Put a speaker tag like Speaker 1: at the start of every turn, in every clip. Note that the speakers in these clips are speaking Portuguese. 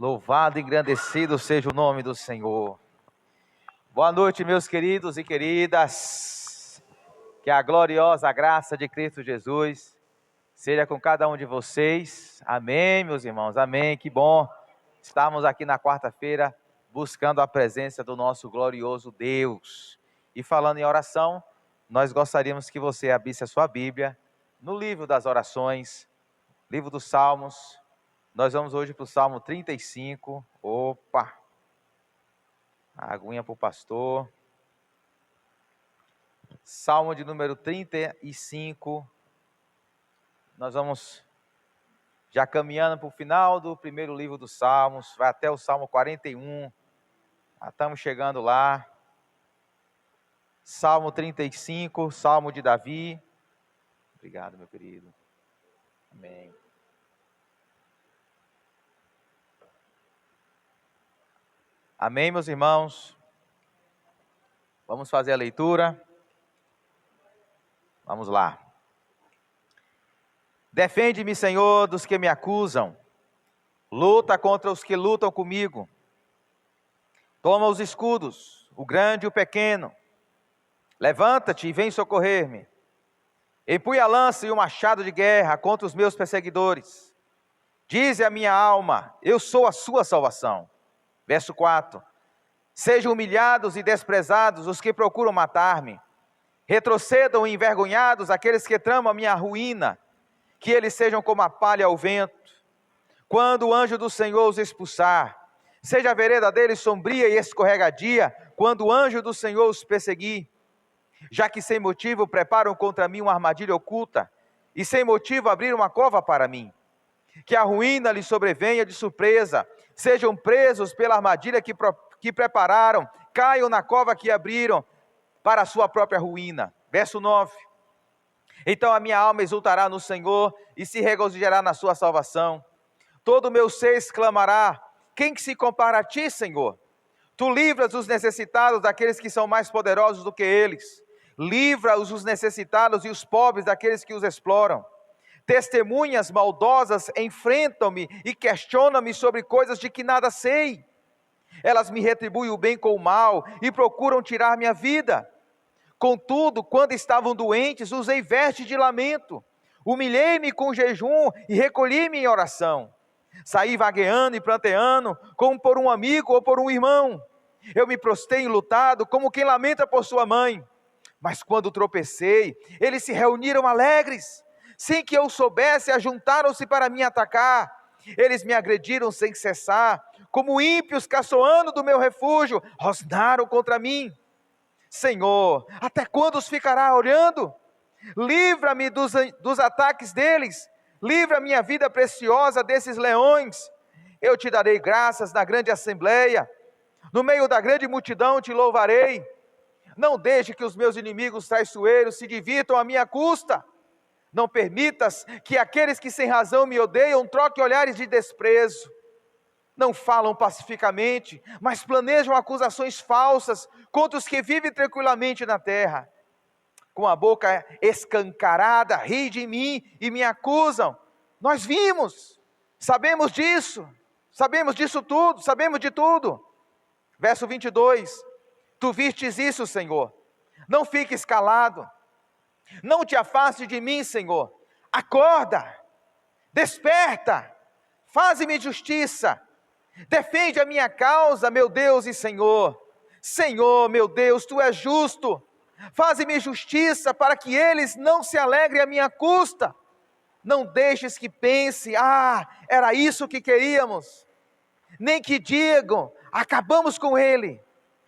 Speaker 1: Louvado e engrandecido seja o nome do Senhor. Boa noite, meus queridos e queridas. Que a gloriosa graça de Cristo Jesus seja com cada um de vocês. Amém, meus irmãos. Amém. Que bom estarmos aqui na quarta-feira buscando a presença do nosso glorioso Deus. E falando em oração, nós gostaríamos que você abrisse a sua Bíblia no livro das orações, livro dos Salmos. Nós vamos hoje para o Salmo 35. Opa! A aguinha para o pastor. Salmo de número 35. Nós vamos já caminhando para o final do primeiro livro dos Salmos. Vai até o Salmo 41. Já estamos chegando lá. Salmo 35, Salmo de Davi. Obrigado, meu querido. Amém. Amém, meus irmãos. Vamos fazer a leitura. Vamos lá. Defende-me, Senhor, dos que me acusam. Luta contra os que lutam comigo. Toma os escudos, o grande e o pequeno. Levanta-te e vem socorrer-me. Empunha a lança e o machado de guerra contra os meus perseguidores. Dize a minha alma, eu sou a sua salvação. Verso 4. Sejam humilhados e desprezados os que procuram matar-me. Retrocedam envergonhados aqueles que tramam a minha ruína. Que eles sejam como a palha ao vento. Quando o anjo do Senhor os expulsar, seja a vereda deles sombria e escorregadia, quando o anjo do Senhor os perseguir. Já que sem motivo preparam contra mim uma armadilha oculta, e sem motivo abriram uma cova para mim. Que a ruína lhes sobrevenha de surpresa, sejam presos pela armadilha que prepararam, caiam na cova que abriram para a sua própria ruína. Verso 9. Então a minha alma exultará no Senhor e se regozijará na sua salvação. Todo o meu ser exclamará: quem que se compara a ti, Senhor? Tu livras os necessitados daqueles que são mais poderosos do que eles. Livra-os os necessitados e os pobres daqueles que os exploram. Testemunhas maldosas enfrentam-me e questionam-me sobre coisas de que nada sei. Elas me retribuem o bem com o mal e procuram tirar minha vida. Contudo, quando estavam doentes, usei veste de lamento. Humilhei-me com jejum e recolhi-me em oração. Saí vagueando e pranteando, como por um amigo ou por um irmão. Eu me prostrei enlutado, como quem lamenta por sua mãe. Mas quando tropecei, eles se reuniram alegres. Sem que eu soubesse, ajuntaram-se para me atacar. Eles me agrediram sem cessar. Como ímpios caçoando do meu refúgio, rosnaram contra mim. Senhor, até quando os ficará olhando? Livra-me dos ataques deles. Livra a minha vida preciosa desses leões. Eu te darei graças na grande assembleia. No meio da grande multidão te louvarei. Não deixe que os meus inimigos traiçoeiros se divirtam à minha custa. Não permitas que aqueles que sem razão me odeiam troquem olhares de desprezo. Não falam pacificamente, mas planejam acusações falsas contra os que vivem tranquilamente na terra. Com a boca escancarada, riem de mim e me acusam. Nós vimos, sabemos disso tudo, sabemos de tudo. Verso 22, tu vistes isso, Senhor, não fiques calado, não te afastes de mim, Senhor, acorda, desperta, faze-me justiça, defende a minha causa, meu Deus e Senhor. Senhor, meu Deus, tu és justo, faze-me justiça para que eles não se alegrem à minha custa. Não deixes que pense, era isso que queríamos, nem que digam, acabamos com ele.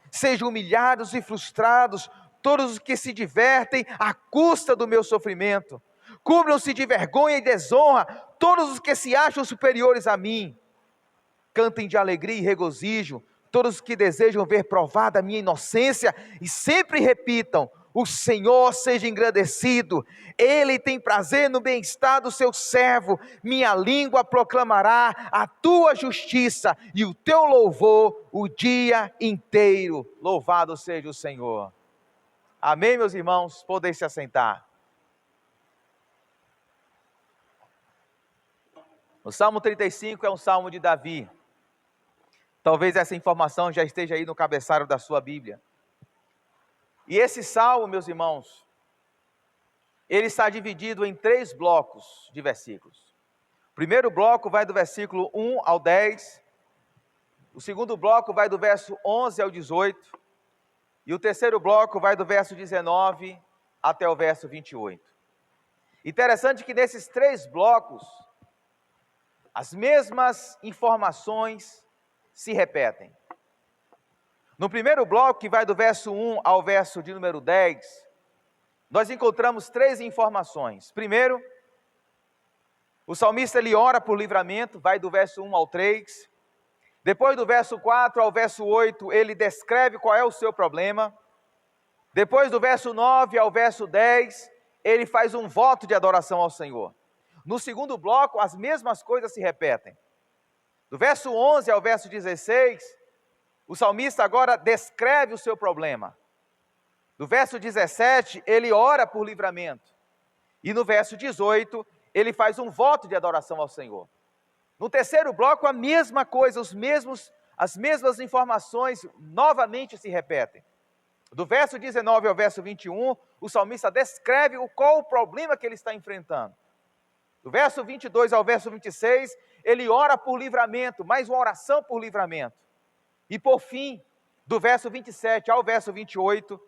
Speaker 1: Sejam humilhados e frustrados todos os que se divertem à custa do meu sofrimento. Cubram-se de vergonha e desonra todos os que se acham superiores a mim. Cantem de alegria e regozijo todos os que desejam ver provada a minha inocência e sempre repitam: o Senhor seja engrandecido, Ele tem prazer no bem-estar do seu servo. Minha língua proclamará a tua justiça e o teu louvor o dia inteiro. Louvado seja o Senhor. Amém, meus irmãos? Podem se assentar. O Salmo 35 é um salmo de Davi. Talvez essa informação já esteja aí no cabeçalho da sua Bíblia. E esse salmo, meus irmãos, ele está dividido em 3 blocos de versículos. O primeiro bloco vai do versículo 1 ao 10. O segundo bloco vai do verso 11 ao 18. E o terceiro bloco vai do verso 19 até o verso 28. Interessante que nesses 3 blocos, as mesmas informações se repetem. No primeiro bloco, que vai do verso 1 ao verso de número 10, nós encontramos 3 informações. Primeiro, o salmista ele ora por livramento, vai do verso 1 ao 3. Depois do verso 4 ao verso 8, ele descreve qual é o seu problema. Depois do verso 9 ao verso 10, ele faz um voto de adoração ao Senhor. No segundo bloco, as mesmas coisas se repetem. Do verso 11 ao verso 16, o salmista agora descreve o seu problema. Do verso 17, ele ora por livramento. E no verso 18, ele faz um voto de adoração ao Senhor. No terceiro bloco, a mesma coisa, as mesmas informações novamente se repetem. Do verso 19 ao verso 21, o salmista descreve qual o problema que ele está enfrentando. Do verso 22 ao verso 26, ele ora por livramento, mais uma oração por livramento. E por fim, do verso 27 ao verso 28,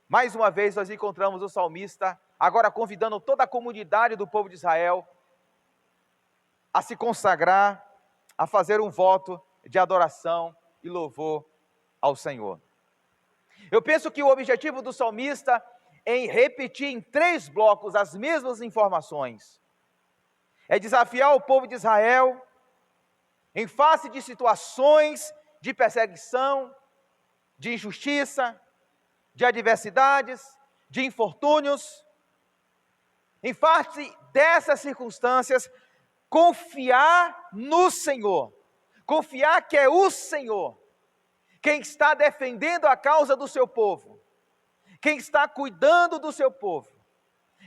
Speaker 1: mais uma vez nós encontramos o salmista, agora convidando toda a comunidade do povo de Israel a se consagrar, a fazer um voto de adoração e louvor ao Senhor. Eu penso que o objetivo do salmista em repetir em 3 blocos as mesmas informações é desafiar o povo de Israel em face de situações de perseguição, de injustiça, de adversidades, de infortúnios. Em face dessas circunstâncias, confiar no Senhor, confiar que é o Senhor quem está defendendo a causa do seu povo, quem está cuidando do seu povo,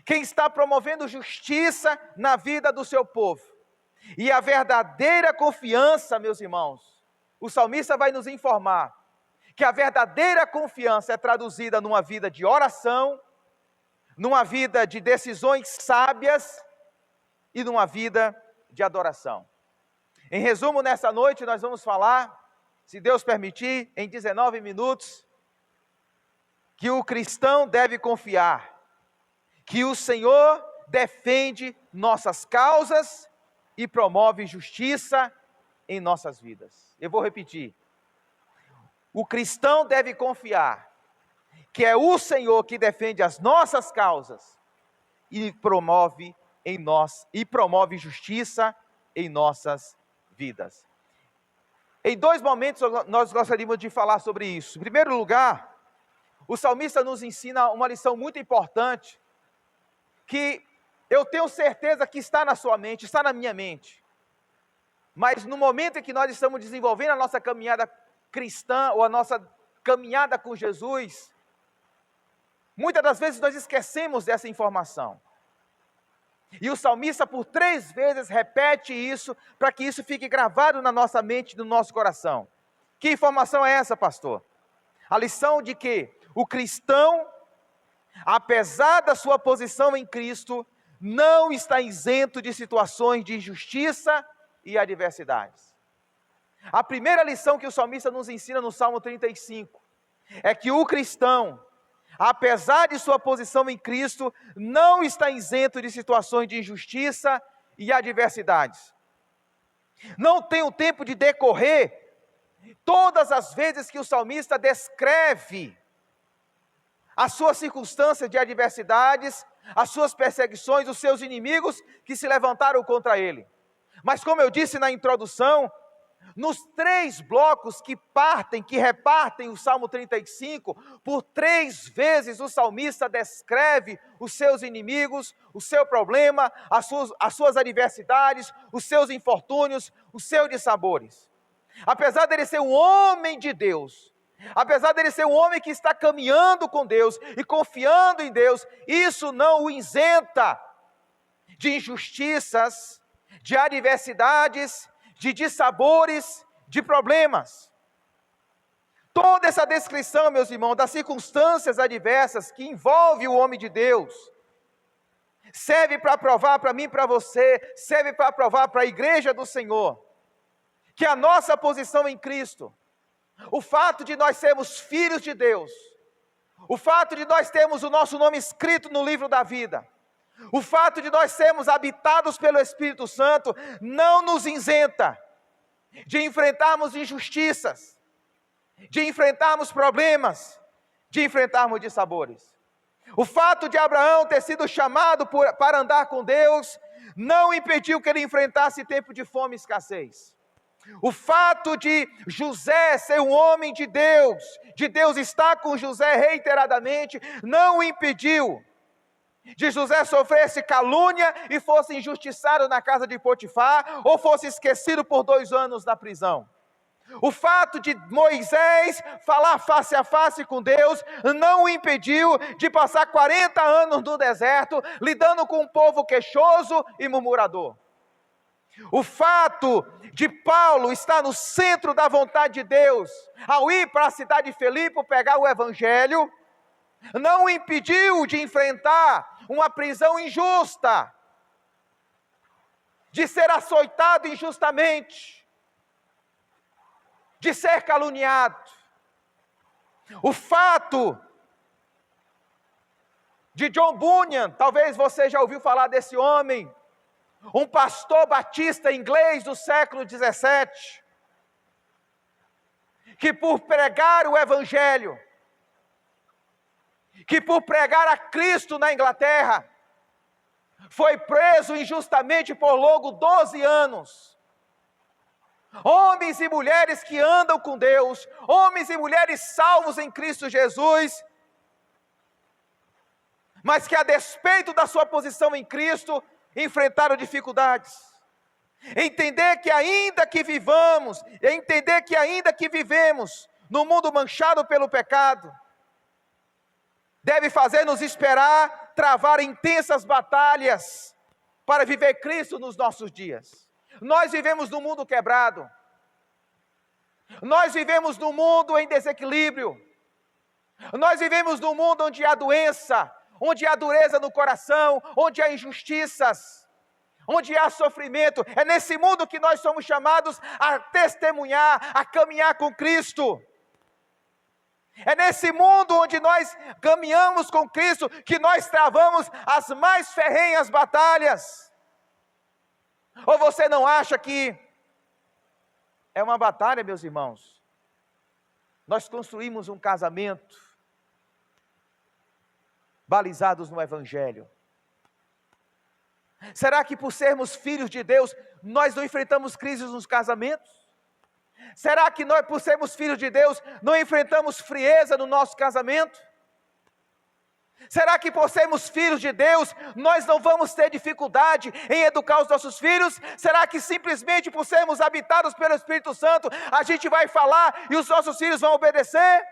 Speaker 1: quem está promovendo justiça na vida do seu povo. E a verdadeira confiança, meus irmãos, o salmista vai nos informar que a verdadeira confiança é traduzida numa vida de oração, numa vida de decisões sábias e numa vida de adoração. Em resumo, nessa noite nós vamos falar, se Deus permitir, em 19 minutos, que o cristão deve confiar, que o Senhor defende nossas causas e promove justiça em nossas vidas. Eu vou repetir. O cristão deve confiar que é o Senhor que defende as nossas causas e promove justiça em nossas vidas. Em 2 momentos nós gostaríamos de falar sobre isso. Em primeiro lugar, o salmista nos ensina uma lição muito importante, que eu tenho certeza que está na sua mente, está na minha mente. Mas no momento em que nós estamos desenvolvendo a nossa caminhada cristã, ou a nossa caminhada com Jesus, muitas das vezes nós esquecemos dessa informação. E o salmista por 3 vezes repete isso, para que isso fique gravado na nossa mente, no nosso coração. Que informação é essa, pastor? A lição de que o cristão, apesar da sua posição em Cristo, não está isento de situações de injustiça e adversidades. A primeira lição que o salmista nos ensina no Salmo 35, é que o cristão, apesar de sua posição em Cristo, não está isento de situações de injustiça e adversidades. Não tem o tempo de decorrer todas as vezes que o salmista descreve as suas circunstâncias de adversidades, as suas perseguições, os seus inimigos que se levantaram contra ele. Mas como eu disse na introdução, nos 3 blocos que repartem o Salmo 35, por 3 vezes o salmista descreve os seus inimigos, o seu problema, as suas adversidades, os seus infortúnios, os seus dissabores. Apesar dele ser um homem de Deus, apesar dele ser um homem que está caminhando com Deus e confiando em Deus, isso não o isenta de injustiças, de adversidades, de dissabores, de problemas. Toda essa descrição, meus irmãos, das circunstâncias adversas que envolve o homem de Deus, serve para provar para mim e para você, serve para provar para a igreja do Senhor, que a nossa posição em Cristo, o fato de nós sermos filhos de Deus, o fato de nós termos o nosso nome escrito no livro da vida, o fato de nós sermos habitados pelo Espírito Santo, não nos isenta de enfrentarmos injustiças, de enfrentarmos problemas, de enfrentarmos dissabores. O fato de Abraão ter sido chamado para andar com Deus, não impediu que ele enfrentasse tempo de fome e escassez. O fato de José ser um homem de Deus estar com José reiteradamente, não o impediu de José sofresse calúnia e fosse injustiçado na casa de Potifar, ou fosse esquecido por 2 anos na prisão. O fato de Moisés falar face a face com Deus, não o impediu de passar 40 anos no deserto, lidando com um povo queixoso e murmurador. O fato de Paulo estar no centro da vontade de Deus, ao ir para a cidade de Filipe pegar o evangelho, não o impediu de enfrentar uma prisão injusta, de ser açoitado injustamente, de ser caluniado. O fato de John Bunyan, talvez você já ouviu falar desse homem, um pastor batista inglês do século 17, que por pregar o evangelho, que por pregar a Cristo na Inglaterra, foi preso injustamente por longo 12 anos. Homens e mulheres que andam com Deus, homens e mulheres salvos em Cristo Jesus, mas que a despeito da sua posição em Cristo, enfrentaram dificuldades. Entender que ainda que vivamos, entender que ainda que vivemos no mundo manchado pelo pecado, deve fazer-nos esperar, travar intensas batalhas para viver Cristo nos nossos dias. Nós vivemos num mundo quebrado, nós vivemos num mundo em desequilíbrio, nós vivemos num mundo onde há doença, onde há dureza no coração, onde há injustiças, onde há sofrimento. É nesse mundo que nós somos chamados a testemunhar, a caminhar com Cristo. É nesse mundo onde nós caminhamos com Cristo que nós travamos as mais ferrenhas batalhas. Ou você não acha que é uma batalha, meus irmãos? Nós construímos um casamento balizados no Evangelho. Será que por sermos filhos de Deus, nós não enfrentamos crises nos casamentos? Será que nós, por sermos filhos de Deus, não enfrentamos frieza no nosso casamento? Será que por sermos filhos de Deus, nós não vamos ter dificuldade em educar os nossos filhos? Será que simplesmente por sermos habitados pelo Espírito Santo, a gente vai falar e os nossos filhos vão obedecer?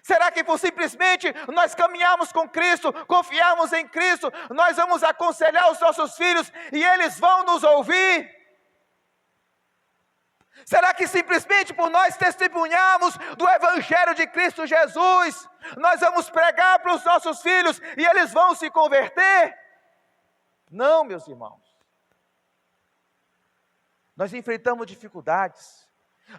Speaker 1: Será que por simplesmente nós caminharmos com Cristo, confiarmos em Cristo, nós vamos aconselhar os nossos filhos e eles vão nos ouvir? Será que simplesmente por nós testemunharmos do Evangelho de Cristo Jesus, nós vamos pregar para os nossos filhos e eles vão se converter? Não, meus irmãos. Nós enfrentamos dificuldades,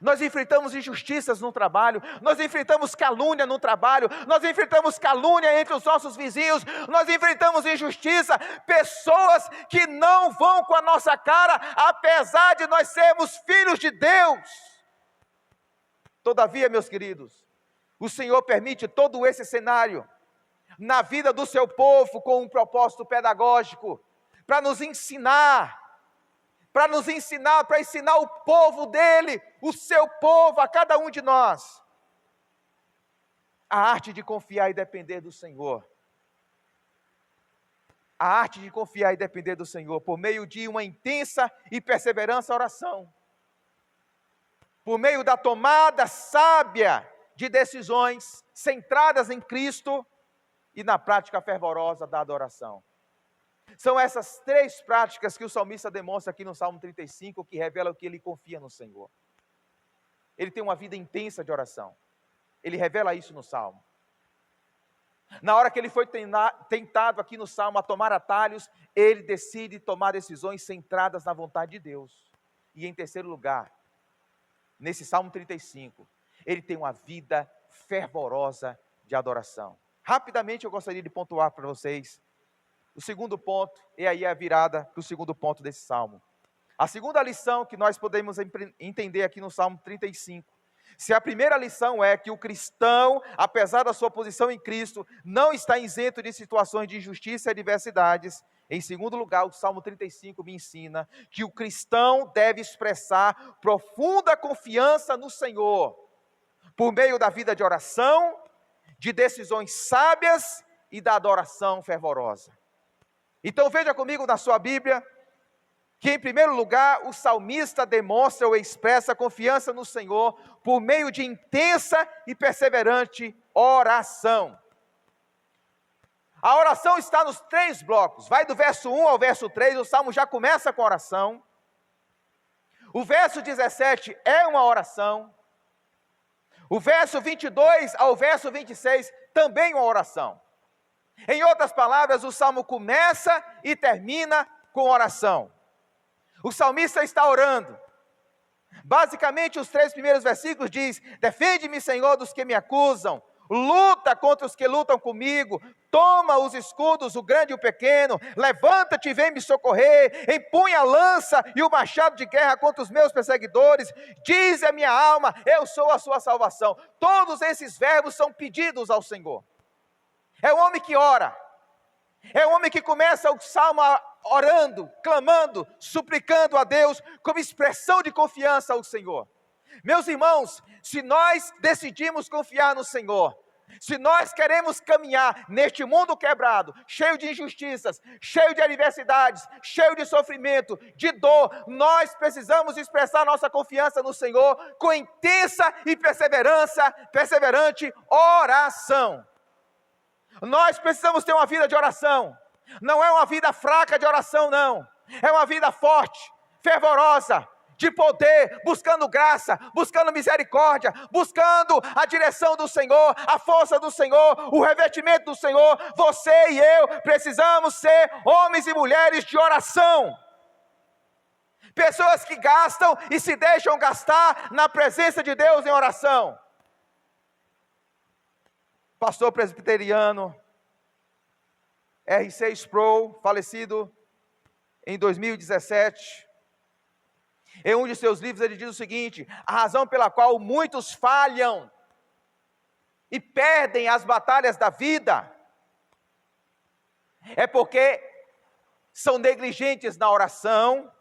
Speaker 1: nós enfrentamos injustiças no trabalho, nós enfrentamos calúnia no trabalho, nós enfrentamos calúnia entre os nossos vizinhos, nós enfrentamos injustiça, pessoas que não vão com a nossa cara, apesar de nós sermos filhos de Deus. Todavia, meus queridos, o Senhor permite todo esse cenário na vida do seu povo com um propósito pedagógico, para nos ensinar, para ensinar o povo dele, o seu povo, a cada um de nós, a arte de confiar e depender do Senhor. A arte de confiar e depender do Senhor, por meio de uma intensa e perseverante oração, por meio da tomada sábia de decisões centradas em Cristo e na prática fervorosa da adoração. São essas três práticas que o salmista demonstra aqui no Salmo 35, que revela que ele confia no Senhor. Ele tem uma vida intensa de oração. Ele revela isso no Salmo. Na hora que ele foi tentado aqui no Salmo a tomar atalhos, ele decide tomar decisões centradas na vontade de Deus. E em terceiro lugar, nesse Salmo 35, ele tem uma vida fervorosa de adoração. Rapidamente eu gostaria de pontuar para vocês o segundo ponto, e aí a virada para o segundo ponto desse Salmo. A segunda lição que nós podemos entender aqui no Salmo 35, se a primeira lição é que o cristão, apesar da sua posição em Cristo, não está isento de situações de injustiça e adversidades, em segundo lugar, o Salmo 35 me ensina que o cristão deve expressar profunda confiança no Senhor, por meio da vida de oração, de decisões sábias e da adoração fervorosa. Então veja comigo na sua Bíblia, que em primeiro lugar o salmista demonstra ou expressa confiança no Senhor por meio de intensa e perseverante oração. A oração está nos três blocos, vai do verso 1 ao verso 3, o salmo já começa com oração. O verso 17 é uma oração. O verso 22 ao verso 26 também uma oração. Em outras palavras, o salmo começa e termina com oração. O salmista está orando. Basicamente, os três primeiros versículos diz: defende-me, Senhor, dos que me acusam, luta contra os que lutam comigo, toma os escudos, o grande e o pequeno, levanta-te e vem me socorrer, empunha a lança e o machado de guerra contra os meus perseguidores, diz a minha alma, eu sou a sua salvação. Todos esses verbos são pedidos ao Senhor. É o homem que ora, é o homem que começa o salmo orando, clamando, suplicando a Deus, como expressão de confiança ao Senhor. Meus irmãos, se nós decidimos confiar no Senhor, se nós queremos caminhar neste mundo quebrado, cheio de injustiças, cheio de adversidades, cheio de sofrimento, de dor, nós precisamos expressar nossa confiança no Senhor com intensa e perseverante oração. Nós precisamos ter uma vida de oração. Não é uma vida fraca de oração, não. É uma vida forte, fervorosa, de poder, buscando graça, buscando misericórdia, buscando a direção do Senhor, a força do Senhor, o revestimento do Senhor. Você e eu precisamos ser homens e mulheres de oração. Pessoas que gastam e se deixam gastar na presença de Deus em oração. Pastor presbiteriano R.C. Sproul, falecido em 2017, em um de seus livros ele diz o seguinte: a razão pela qual muitos falham e perdem as batalhas da vida é porque são negligentes na oração,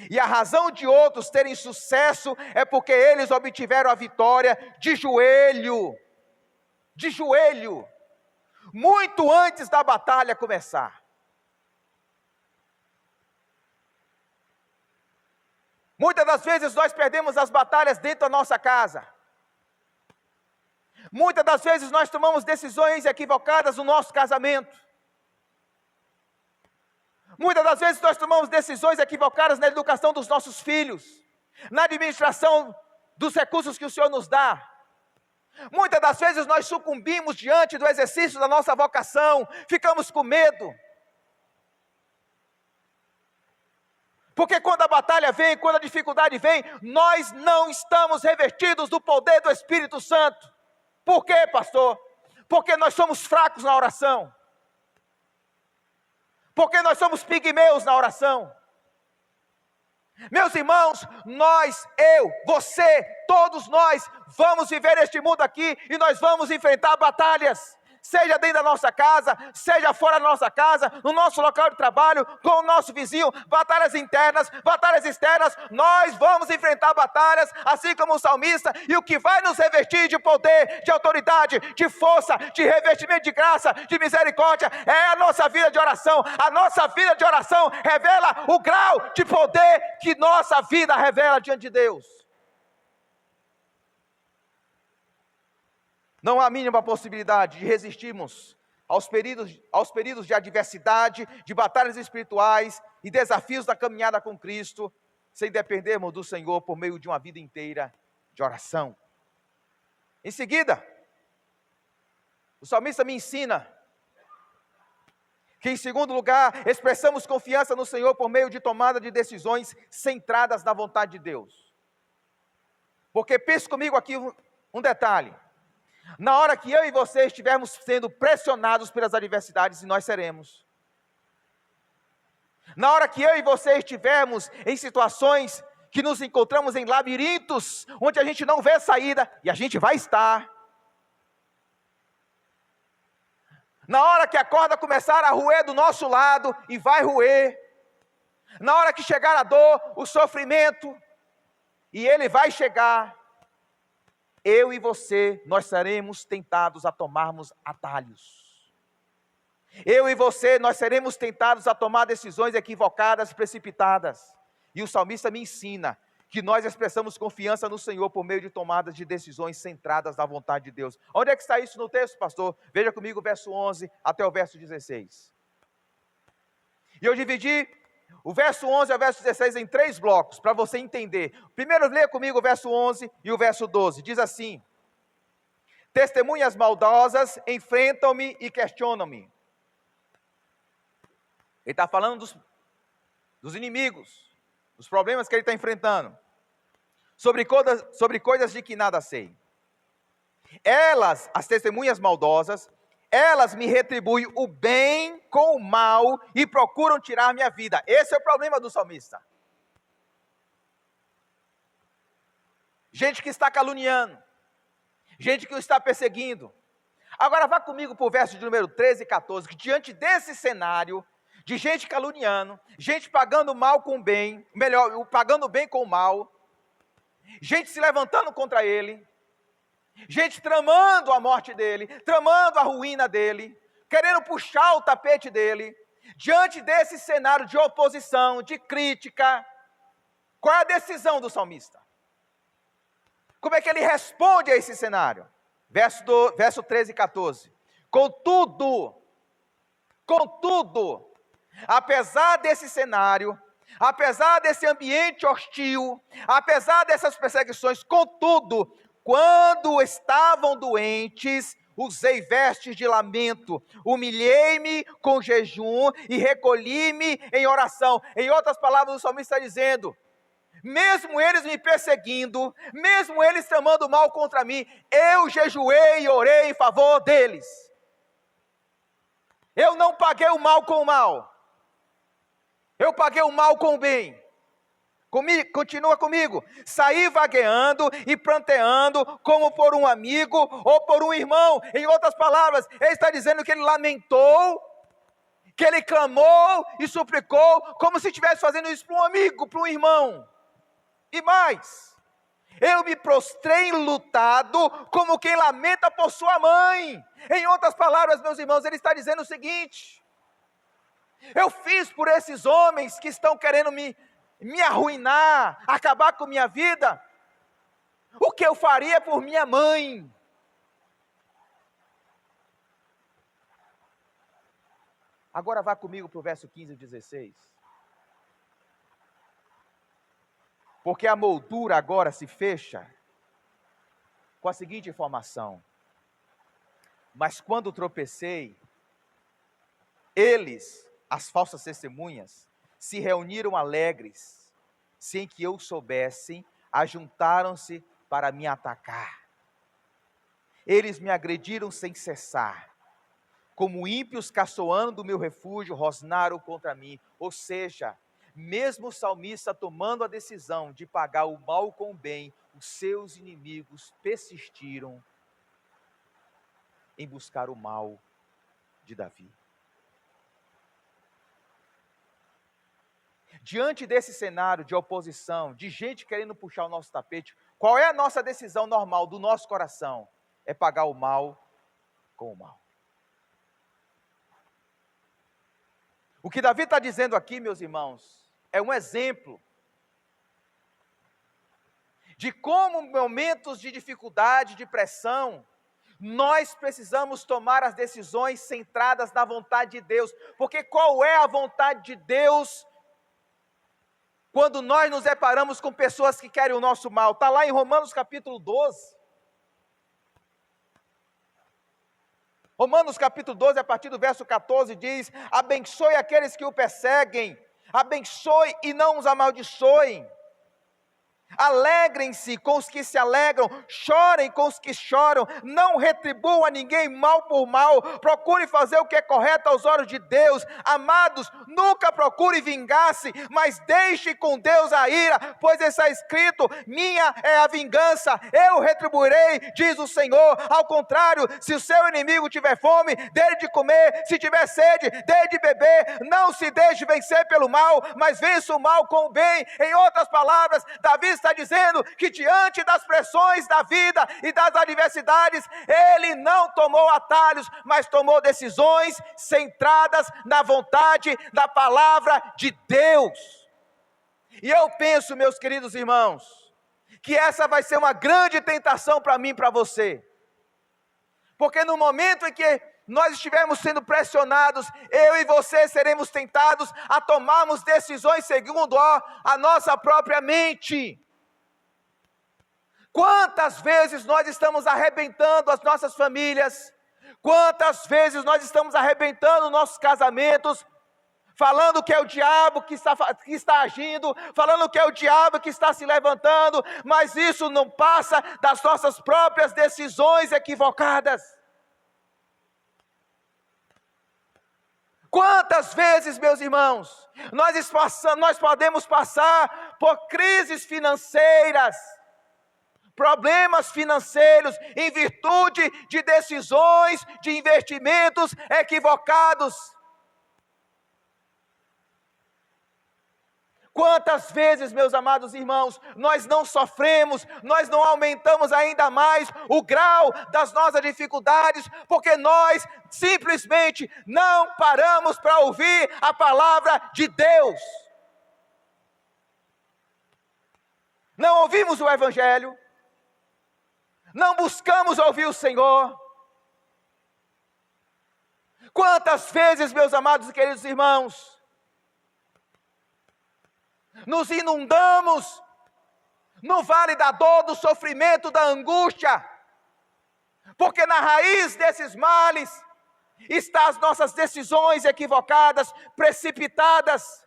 Speaker 1: e a razão de outros terem sucesso é porque eles obtiveram a vitória de joelho, muito antes da batalha começar. Muitas das vezes nós perdemos as batalhas dentro da nossa casa. Muitas das vezes nós tomamos decisões equivocadas no nosso casamento. Muitas das vezes nós tomamos decisões equivocadas na educação dos nossos filhos, na administração dos recursos que o Senhor nos dá. Muitas das vezes nós sucumbimos diante do exercício da nossa vocação, ficamos com medo. Porque quando a batalha vem, quando a dificuldade vem, nós não estamos revestidos do poder do Espírito Santo. Por quê, pastor? Porque nós somos fracos na oração. Porque nós somos pigmeus na oração. Meus irmãos, nós, eu, você, todos nós vamos viver este mundo aqui e nós vamos enfrentar batalhas, seja dentro da nossa casa, seja fora da nossa casa, no nosso local de trabalho, com o nosso vizinho, batalhas internas, batalhas externas. Nós vamos enfrentar batalhas, assim como o salmista, e o que vai nos revestir de poder, de autoridade, de força, de revestimento de graça, de misericórdia, é a nossa vida de oração. A nossa vida de oração revela o grau de poder que nossa vida revela diante de Deus. Não há a mínima possibilidade de resistirmos aos períodos de adversidade, de batalhas espirituais e desafios da caminhada com Cristo, sem dependermos do Senhor por meio de uma vida inteira de oração. Em seguida, o salmista me ensina que, em segundo lugar, expressamos confiança no Senhor por meio de tomada de decisões centradas na vontade de Deus. Porque pense comigo aqui um detalhe. Na hora que eu e você estivermos sendo pressionados pelas adversidades, e nós seremos. Na hora que eu e você estivermos em situações que nos encontramos em labirintos, onde a gente não vê saída, e a gente vai estar. Na hora que a corda começar a roer do nosso lado, e vai roer. Na hora que chegar a dor, o sofrimento, e ele vai chegar. Eu e você, nós seremos tentados a tomarmos atalhos. Eu e você, nós seremos tentados a tomar decisões equivocadas, precipitadas. E o salmista me ensina que nós expressamos confiança no Senhor por meio de tomadas de decisões centradas na vontade de Deus. Onde é que está isso no texto, pastor? Veja comigo o verso 11 até o verso 16. E eu dividi o verso 11 ao verso 16 em 3 blocos, para você entender. Primeiro, leia comigo o verso 11 e o verso 12. Diz assim: testemunhas maldosas enfrentam-me e questionam-me. Ele está falando dos inimigos, dos problemas que ele está enfrentando, sobre coisas de que nada sei. Elas, as testemunhas maldosas, elas me retribuem o bem com o mal e procuram tirar minha vida. Esse é o problema do salmista. Gente que está caluniando, gente que o está perseguindo. Agora vá comigo para o verso de número 13 e 14, que diante desse cenário de gente caluniando, gente pagando mal com o bem, melhor, pagando o bem com o mal, gente se levantando contra ele, gente tramando a morte dele, tramando a ruína dele, querendo puxar o tapete dele. Diante desse cenário de oposição, de crítica, qual é a decisão do salmista? Como é que ele responde a esse cenário? Verso 13 e 14. Contudo, apesar desse cenário, apesar desse ambiente hostil, apesar dessas perseguições, contudo, quando estavam doentes, usei vestes de lamento, humilhei-me com jejum e recolhi-me em oração. Em outras palavras, o salmista está dizendo: mesmo eles me perseguindo, mesmo eles tramando mal contra mim, eu jejuei e orei em favor deles. Eu não paguei o mal com o mal, eu paguei o mal com o bem. Continua comigo. Saí vagueando e pranteando como por um amigo ou por um irmão. Em outras palavras, ele está dizendo que ele lamentou, que ele clamou e suplicou, como se estivesse fazendo isso para um amigo, para um irmão. E mais, eu me prostrei enlutado como quem lamenta por sua mãe. Em outras palavras, meus irmãos, ele está dizendo o seguinte: eu fiz por esses homens que estão querendo me arruinar, acabar com minha vida, o que eu faria por minha mãe. Agora vá comigo para o verso 15 e 16. Porque a moldura agora se fecha com a seguinte informação: mas quando tropecei, eles, as falsas testemunhas, se reuniram alegres, sem que eu soubesse, ajuntaram-se para me atacar. Eles me agrediram sem cessar, como ímpios caçoando do meu refúgio, rosnaram contra mim. Ou seja, mesmo o salmista tomando a decisão de pagar o mal com o bem, os seus inimigos persistiram em buscar o mal de Davi. Diante desse cenário de oposição, de gente querendo puxar o nosso tapete, qual é a nossa decisão normal do nosso coração? É pagar o mal com o mal. O que Davi está dizendo aqui, meus irmãos, é um exemplo de como momentos de dificuldade, de pressão, Nós precisamos tomar as decisões centradas na vontade de Deus, porque qual é a vontade de Deus quando nós nos deparamos com pessoas que querem o nosso mal? Está lá em Romanos capítulo 12. Romanos capítulo 12, a partir do verso 14, diz: abençoe aqueles que o perseguem, abençoe e não os amaldiçoem. Alegrem-se com os que se alegram, chorem com os que choram, não retribuam a ninguém mal por mal, procure fazer o que é correto aos olhos de Deus. Amados, nunca procure vingar-se, mas deixe com Deus a ira, pois está escrito: minha é a vingança, eu retribuirei, diz o Senhor. Ao contrário, se o seu inimigo tiver fome, dê-lhe de comer, se tiver sede, dê-lhe de beber. Não se deixe vencer pelo mal, mas vença o mal com o bem. Em outras palavras, Davi está dizendo que diante das pressões da vida e das adversidades, ele não tomou atalhos, mas tomou decisões centradas na vontade da palavra de Deus. E eu penso, meus queridos irmãos, que essa vai ser uma grande tentação para mim e para você, porque no momento em que nós estivermos sendo pressionados, eu e você seremos tentados a tomarmos decisões segundo a nossa própria mente. Quantas vezes nós estamos arrebentando as nossas famílias, quantas vezes nós estamos arrebentando nossos casamentos, falando que é o diabo que está agindo, falando que é o diabo que está se levantando, mas isso não passa das nossas próprias decisões equivocadas. Quantas vezes, meus irmãos, nós podemos passar por crises financeiras, problemas financeiros, em virtude de decisões, de investimentos equivocados. Quantas vezes, meus amados irmãos, nós não sofremos, nós não aumentamos ainda mais o grau das nossas dificuldades, porque nós simplesmente não paramos para ouvir a palavra de Deus. Não ouvimos o Evangelho, não buscamos ouvir o Senhor. Quantas vezes, meus amados e queridos irmãos, nos inundamos no vale da dor, do sofrimento, da angústia, porque na raiz desses males estão as nossas decisões equivocadas, precipitadas,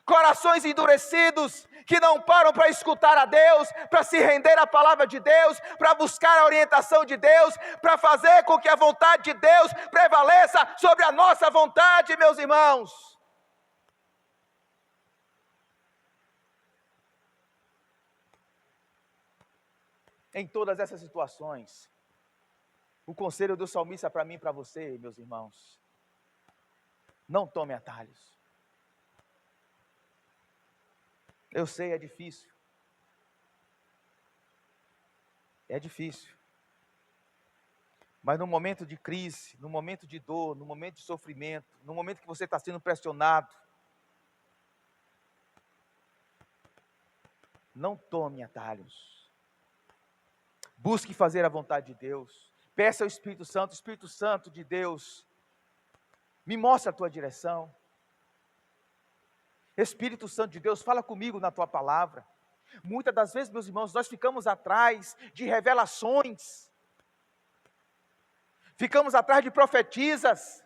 Speaker 1: corações endurecidos, que não param para escutar a Deus, para se render à palavra de Deus, para buscar a orientação de Deus, para fazer com que a vontade de Deus prevaleça sobre a nossa vontade, meus irmãos. Em todas essas situações, o conselho do salmista para mim e para você, meus irmãos: não tome atalhos. Eu sei, é difícil. É difícil. Mas no momento de crise, no momento de dor, no momento de sofrimento, no momento que você está sendo pressionado, não tome atalhos. Busque fazer a vontade de Deus. Peça ao Espírito Santo de Deus, me mostra a tua direção. Espírito Santo de Deus, fala comigo na tua palavra. Muitas das vezes, meus irmãos, nós ficamos atrás de revelações, ficamos atrás de profetisas,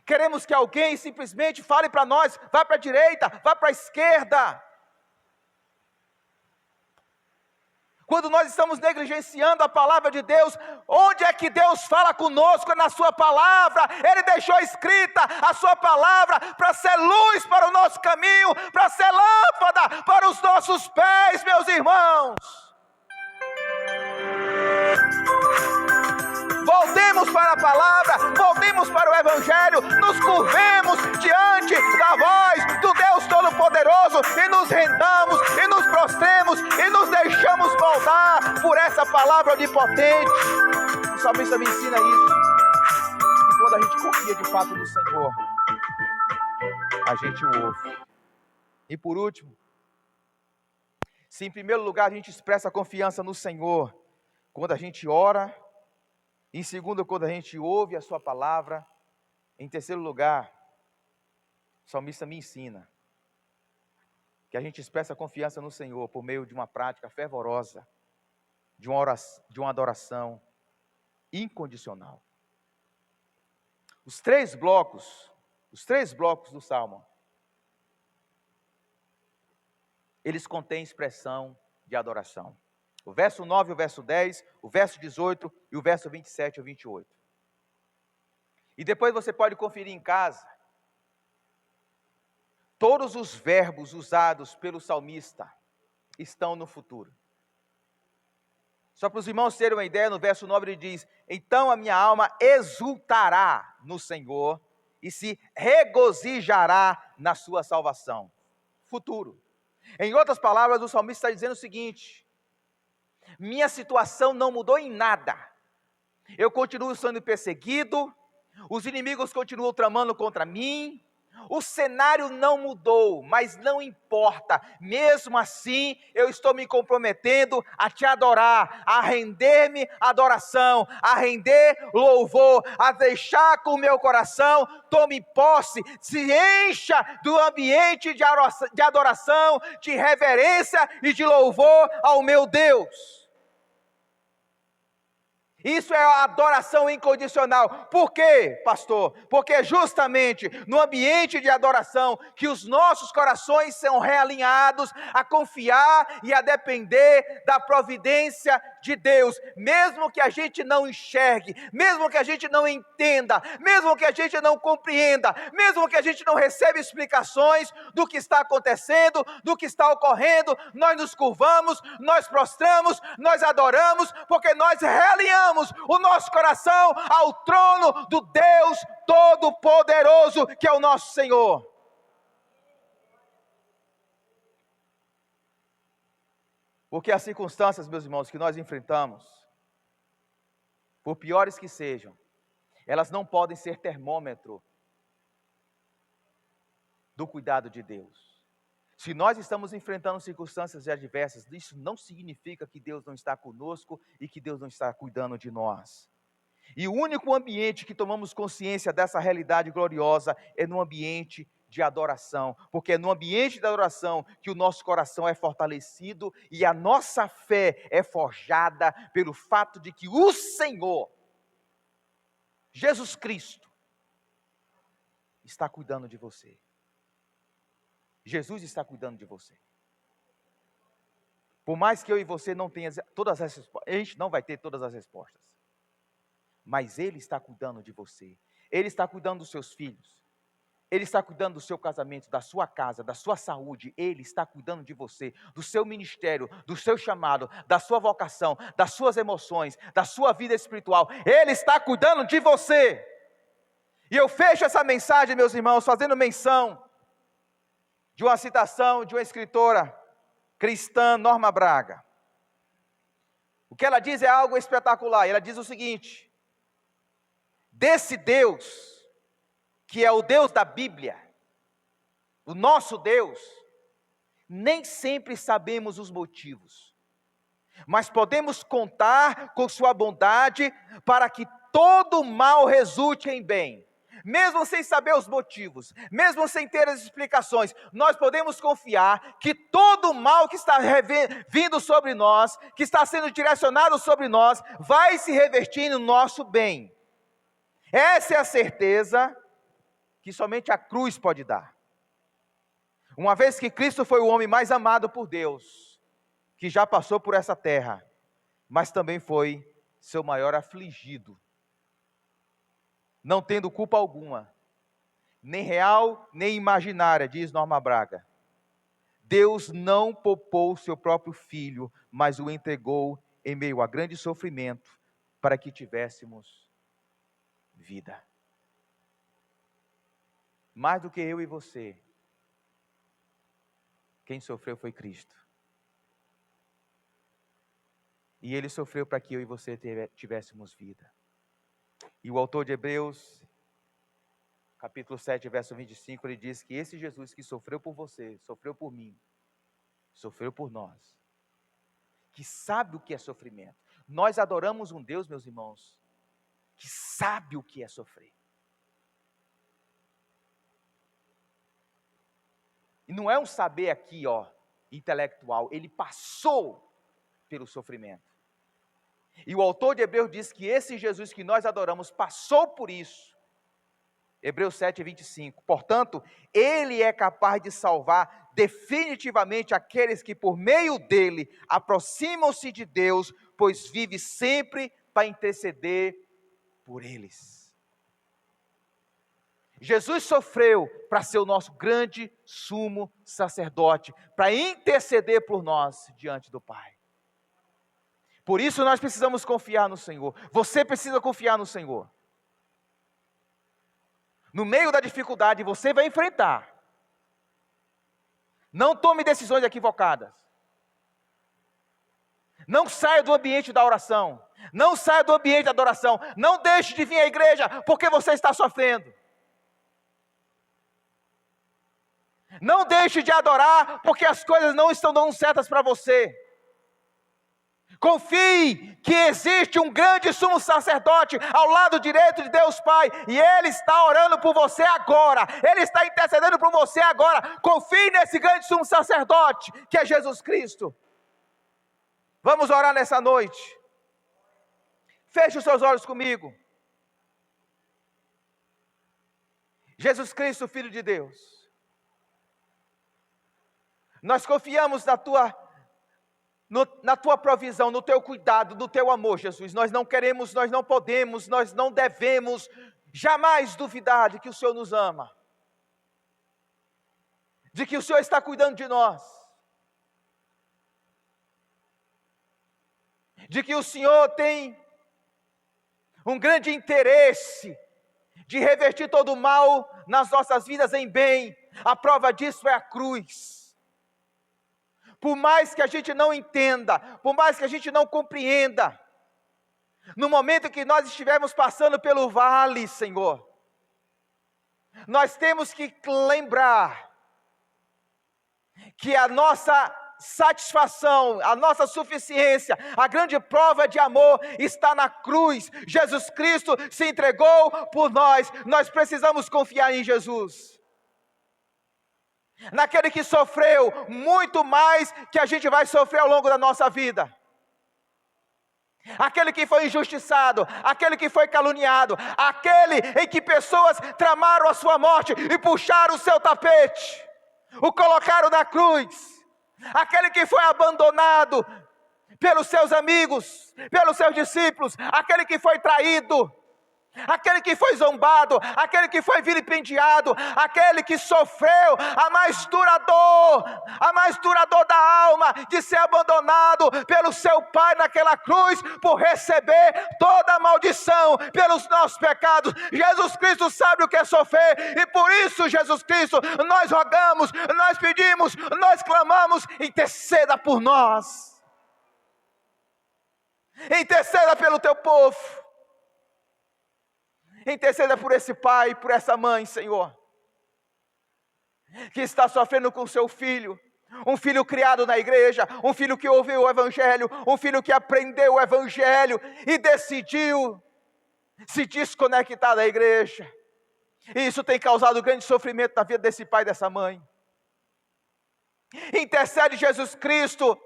Speaker 1: queremos que alguém simplesmente fale para nós: vá para a direita, vá para a esquerda. Quando nós estamos negligenciando a palavra de Deus, onde é que Deus fala conosco? É na sua palavra. Ele deixou escrita a sua palavra para ser luz para o nosso caminho, para ser lâmpada para os nossos pés, meus irmãos. Voltemos para a palavra, voltemos para o Evangelho, nos curvemos diante da voz do Deus Todo-Poderoso e nos rendamos, e nos prostremos, e nos deixamos moldar por essa palavra onipotente. O salmista me ensina isso, que quando a gente confia de fato no Senhor, a gente o ouve. E por último, se em primeiro lugar a gente expressa confiança no Senhor, quando a gente ora. Em segundo, quando a gente ouve a sua palavra. Em terceiro lugar, o salmista me ensina que a gente expressa confiança no Senhor por meio de uma prática fervorosa, de uma adoração incondicional. Os três blocos do Salmo, eles contêm expressão de adoração. O verso 9, o verso 10, o verso 18 e o verso 27 ao 28. E depois você pode conferir em casa, todos os verbos usados pelo salmista estão no futuro. Só para os irmãos terem uma ideia, no verso 9 ele diz: então a minha alma exultará no Senhor e se regozijará na sua salvação. Futuro. Em outras palavras, o salmista está dizendo o seguinte: minha situação não mudou em nada. Eu continuo sendo perseguido, os inimigos continuam tramando contra mim, o cenário não mudou, mas não importa, mesmo assim eu estou me comprometendo a te adorar, a render-me adoração, a render louvor, a deixar que o meu coração tome posse, se encha do ambiente de adoração, de reverência e de louvor ao meu Deus. Isso é a adoração incondicional. Por quê, pastor? Porque justamente no ambiente de adoração que os nossos corações são realinhados a confiar e a depender da providência de Deus. Mesmo que a gente não enxergue, mesmo que a gente não entenda, mesmo que a gente não compreenda, mesmo que a gente não receba explicações do que está acontecendo, do que está ocorrendo, nós nos curvamos, nós prostramos, nós adoramos, porque nós realinhamos o nosso coração ao trono do Deus Todo-Poderoso, que é o nosso Senhor. Porque as circunstâncias, meus irmãos, que nós enfrentamos, por piores que sejam, elas não podem ser termômetro do cuidado de Deus. Se nós estamos enfrentando circunstâncias adversas, isso não significa que Deus não está conosco e que Deus não está cuidando de nós. E o único ambiente que tomamos consciência dessa realidade gloriosa é no ambiente de adoração, porque é no ambiente da adoração que o nosso coração é fortalecido e a nossa fé é forjada pelo fato de que o Senhor, Jesus Cristo, está cuidando de você. Jesus está cuidando de você. Por mais que eu e você não tenhamos todas as respostas, a gente não vai ter todas as respostas. Mas Ele está cuidando de você. Ele está cuidando dos seus filhos. Ele está cuidando do seu casamento, da sua casa, da sua saúde. Ele está cuidando de você, do seu ministério, do seu chamado, da sua vocação, das suas emoções, da sua vida espiritual. Ele está cuidando de você. E eu fecho essa mensagem, meus irmãos, fazendo menção de uma citação de uma escritora cristã, Norma Braga. O que ela diz é algo espetacular. Ela diz o seguinte: desse Deus, que é o Deus da Bíblia, o nosso Deus, nem sempre sabemos os motivos, mas podemos contar com sua bondade para que todo mal resulte em bem. Mesmo sem saber os motivos, mesmo sem ter as explicações, nós podemos confiar que todo o mal que está vindo sobre nós, que está sendo direcionado sobre nós, vai se revertir no nosso bem. Essa é a certeza que somente a cruz pode dar. Uma vez que Cristo foi o homem mais amado por Deus, que já passou por essa terra, mas também foi seu maior afligido, não tendo culpa alguma, nem real, nem imaginária, diz Norma Braga. Deus não poupou seu próprio filho, mas o entregou em meio a grande sofrimento, para que tivéssemos vida. Mais do que eu e você, quem sofreu foi Cristo. E Ele sofreu para que eu e você tivéssemos vida. E o autor de Hebreus, capítulo 7, verso 25, ele diz que esse Jesus que sofreu por você, sofreu por mim, sofreu por nós, que sabe o que é sofrimento. Nós adoramos um Deus, meus irmãos, que sabe o que é sofrer. E não é um saber aqui, intelectual. Ele passou pelo sofrimento. E o autor de Hebreus diz que esse Jesus que nós adoramos passou por isso. Hebreus 7:25. Portanto, ele é capaz de salvar definitivamente aqueles que por meio dele aproximam-se de Deus, pois vive sempre para interceder por eles. Jesus sofreu para ser o nosso grande sumo sacerdote, para interceder por nós diante do Pai. Por isso nós precisamos confiar no Senhor. Você precisa confiar no Senhor. No meio da dificuldade você vai enfrentar. Não tome decisões equivocadas. Não saia do ambiente da oração. Não saia do ambiente da adoração. Não deixe de vir à igreja porque você está sofrendo. Não deixe de adorar porque as coisas não estão dando certas para você. Confie que existe um grande sumo sacerdote ao lado direito de Deus Pai, e Ele está orando por você agora, Ele está intercedendo por você agora. Confie nesse grande sumo sacerdote, que é Jesus Cristo. Vamos orar nessa noite. Feche os seus olhos comigo. Jesus Cristo, Filho de Deus, nós confiamos na tua provisão, no teu cuidado, no teu amor, Jesus. Nós não queremos, nós não podemos, nós não devemos jamais duvidar de que o Senhor nos ama, de que o Senhor está cuidando de nós, de que o Senhor tem um grande interesse de revertir todo o mal nas nossas vidas em bem. A prova disso é a cruz. Por mais que a gente não entenda, por mais que a gente não compreenda, no momento que nós estivermos passando pelo vale, Senhor, nós temos que lembrar que a nossa satisfação, a nossa suficiência, a grande prova de amor está na cruz. Jesus Cristo se entregou por nós. Nós precisamos confiar em Jesus, naquele que sofreu muito mais que a gente vai sofrer ao longo da nossa vida, aquele que foi injustiçado, aquele que foi caluniado, aquele em que pessoas tramaram a sua morte e puxaram o seu tapete, o colocaram na cruz, aquele que foi abandonado pelos seus amigos, pelos seus discípulos, aquele que foi traído, aquele que foi zombado, aquele que foi vilipendiado, aquele que sofreu a mais dura dor da alma, de ser abandonado pelo seu Pai naquela cruz, por receber toda a maldição pelos nossos pecados. Jesus Cristo sabe o que é sofrer, e por isso, Jesus Cristo, nós rogamos, nós pedimos, nós clamamos: interceda por nós, interceda pelo teu povo. Interceda por esse pai, por essa mãe, Senhor, que está sofrendo com seu filho, um filho criado na igreja, um filho que ouviu o Evangelho, um filho que aprendeu o Evangelho e decidiu se desconectar da igreja. E isso tem causado grande sofrimento na vida desse pai e dessa mãe. Intercede, Jesus Cristo,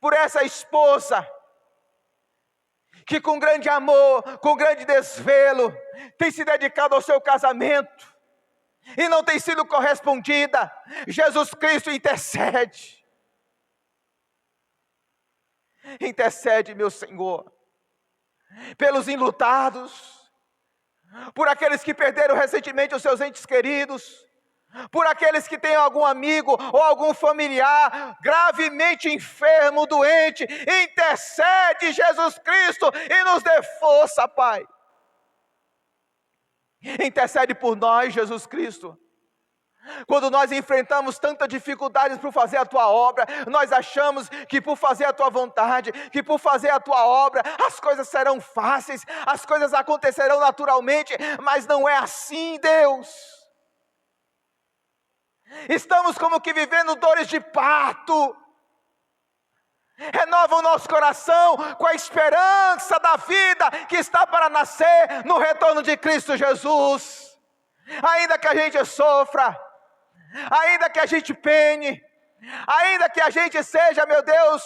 Speaker 1: por essa esposa, que com grande amor, com grande desvelo, tem se dedicado ao seu casamento, e não tem sido correspondida. Jesus Cristo, intercede. Intercede, meu Senhor, pelos enlutados, por aqueles que perderam recentemente os seus entes queridos, por aqueles que têm algum amigo ou algum familiar gravemente enfermo, doente. Intercede, Jesus Cristo, e nos dê força, Pai. Intercede por nós, Jesus Cristo. Quando nós enfrentamos tantas dificuldades por fazer a Tua obra, nós achamos que por fazer a Tua vontade, que por fazer a Tua obra, as coisas serão fáceis, as coisas acontecerão naturalmente, mas não é assim, Deus. Estamos como que vivendo dores de parto. Renova o nosso coração com a esperança da vida que está para nascer no retorno de Cristo Jesus. Ainda que a gente sofra, ainda que a gente pene, ainda que a gente seja, meu Deus,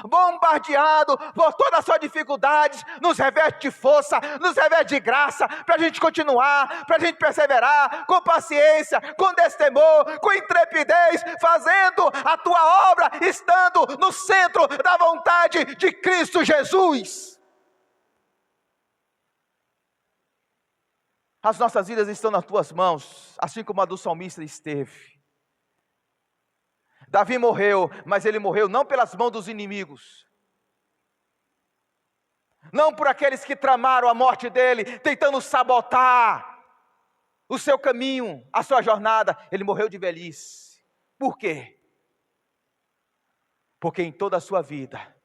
Speaker 1: bombardeado por toda a sua dificuldade, nos reveste de força, nos reveste de graça, para a gente continuar, para a gente perseverar, com paciência, com destemor, com intrepidez, fazendo a tua obra, estando no centro da vontade de Cristo Jesus. As nossas vidas estão nas tuas mãos, assim como a do salmista esteve. Davi morreu, mas ele morreu não pelas mãos dos inimigos, não por aqueles que tramaram a morte dele, tentando sabotar o seu caminho, a sua jornada. Ele morreu de velhice. Por quê? Porque em toda a sua vida,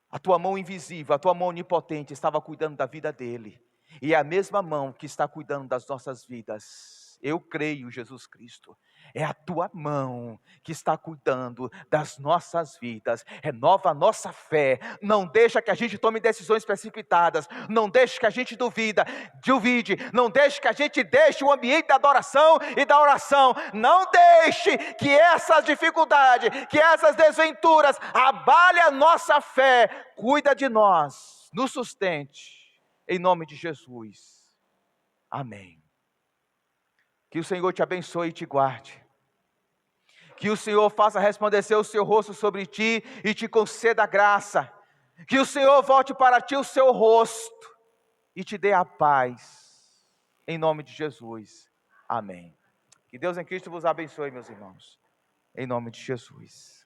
Speaker 1: a tua mão invisível, a tua mão onipotente estava cuidando da vida dele, e é a mesma mão que está cuidando das nossas vidas. Eu creio, Jesus Cristo, é a tua mão que está cuidando das nossas vidas. Renova a nossa fé, não deixa que a gente tome decisões precipitadas, não deixe que a gente duvide, não deixe que a gente deixe o ambiente da adoração e da oração, não deixe que essas dificuldades, que essas desventuras abale a nossa fé. Cuida de nós, nos sustente, em nome de Jesus, amém. Que o Senhor te abençoe e te guarde. Que o Senhor faça resplandecer o seu rosto sobre ti e te conceda graça. Que o Senhor volte para ti o seu rosto e te dê a paz. Em nome de Jesus. Amém. Que Deus em Cristo vos abençoe, meus irmãos. Em nome de Jesus.